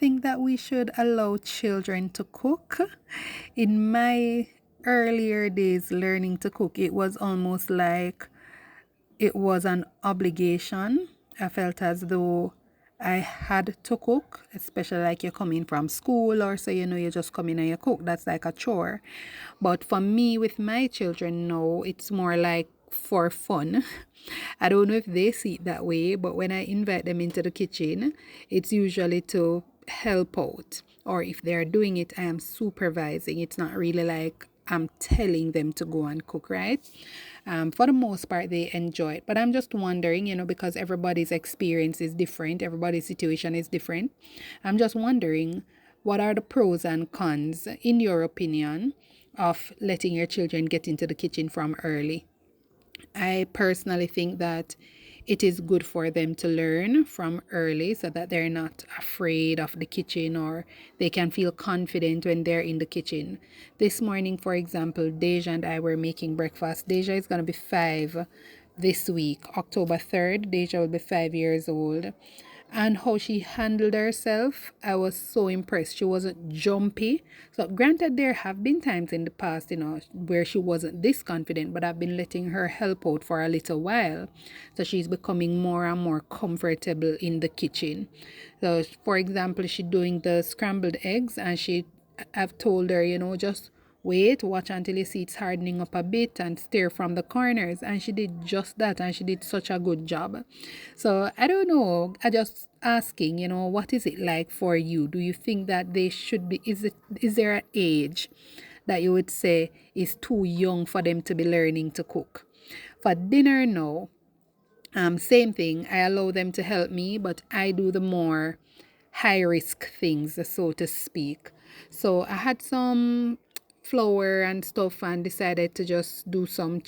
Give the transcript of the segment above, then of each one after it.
think that we should allow children to cook? In my earlier days learning to cook, it was almost like it was an obligation. I felt as though I had to cook, especially like you're coming from school or so, you just come in and you cook. That's like a chore. But for me, with my children now, it's more like for fun. I don't know if they see it that way, but when I invite them into the kitchen, it's usually to help out. Or if they're doing it, I am supervising. It's not really like I'm telling them to go and cook, right? For the most part, they enjoy it. But I'm just wondering, because everybody's experience is different, everybody's situation is different. I'm just wondering, what are the pros and cons, in your opinion, of letting your children get into the kitchen from early? I personally think that it is good for them to learn from early so that they're not afraid of the kitchen, or they can feel confident when they're in the kitchen. This morning, for example, Deja and I were making breakfast. Deja is going to be 5 this week, October 3rd. Deja will be 5 years old. And how she handled herself, I was so impressed. She wasn't jumpy. So granted, there have been times in the past, where she wasn't this confident, but I've been letting her help out for a little while. So she's becoming more and more comfortable in the kitchen. So for example, she's doing the scrambled eggs, and I've told her, just wait, watch until you see it's hardening up a bit and stir from the corners. And she did just that, and she did such a good job. So I don't know. I just asking, what is it like for you? Do you think that they should be, is there an age that you would say is too young for them to be learning to cook? For dinner, no. Same thing. I allow them to help me, but I do the more high risk things, so to speak. So I had some flour and stuff and decided to just do some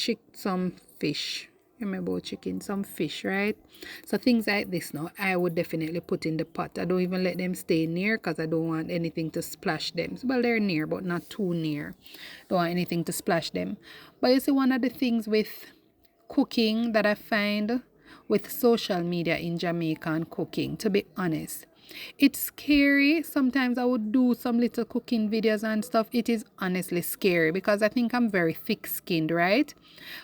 fish. Remember chicken, some fish, right? So things like this now, I would definitely put in the pot. I don't even let them stay near because I don't want anything to splash them. Well, they're near, but not too near. Don't want anything to splash them. But you see, one of the things with cooking that I find with social media in Jamaica and cooking, to be honest, it's scary. Sometimes I would do some little cooking videos and stuff. It is honestly scary because I think I'm very thick-skinned, right?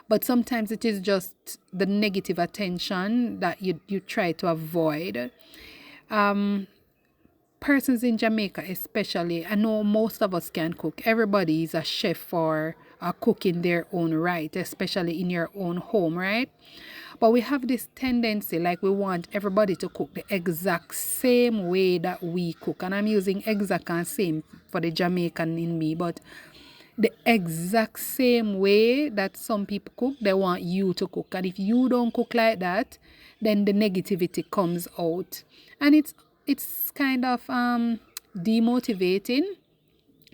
But sometimes it is just the negative attention that you try to avoid. Persons in Jamaica especially, I know most of us can cook. Everybody is a chef or a cook in their own right, especially in your own home, right? But we have this tendency, like we want everybody to cook the exact same way that we cook. And I'm using exact and same for the Jamaican in me, but the exact same way that some people cook, they want you to cook. And if you don't cook like that, then the negativity comes out. And it's kind of demotivating,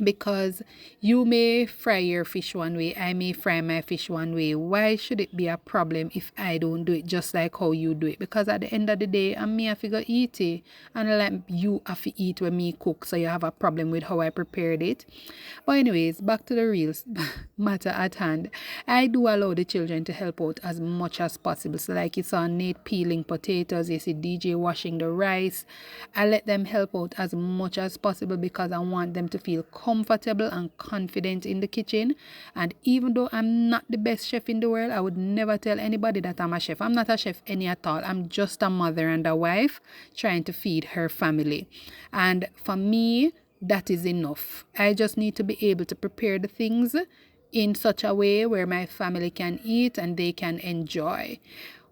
because you may fry your fish one way, I may fry my fish one way. Why should it be a problem if I don't do it just like how you do it? Because at the end of the day, I'm me have to go eat it, and like you have to eat when me cook, so you have a problem with how I prepared it. But anyways, back to the real matter at hand. I do allow the children to help out as much as possible. So like you saw Nate peeling potatoes, you see DJ washing the rice. I let them help out as much as possible because I want them to feel comfortable and confident in the kitchen. And even though I'm not the best chef in the world, I would never tell anybody that I'm a chef. I'm not a chef any at all. I'm just a mother and a wife trying to feed her family. And for me, that is enough. I just need to be able to prepare the things in such a way where my family can eat and they can enjoy.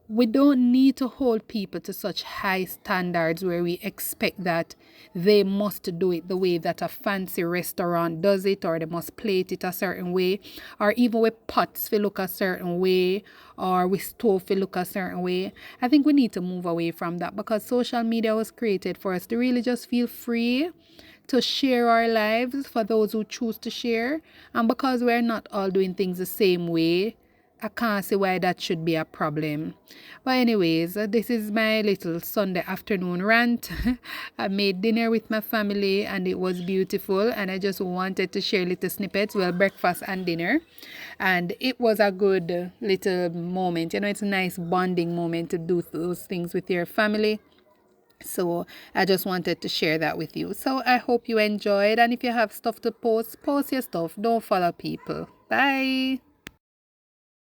We don't need to hold people to such high standards where we expect that they must do it the way that a fancy restaurant does it, or they must plate it a certain way, or even with pots will look a certain way, or with stove will look a certain way. I think we need to move away from that, because social media was created for us to really just feel free to share our lives for those who choose to share. And because we're not all doing things the same way, I can't see why that should be a problem. But anyways, this is my little Sunday afternoon rant. I made dinner with my family and it was beautiful, and I just wanted to share little snippets, well, breakfast and dinner. And it was a good little moment. It's a nice bonding moment to do those things with your family. So I just wanted to share that with you. So I hope you enjoyed. And if you have stuff to post, post your stuff. Don't follow people. Bye.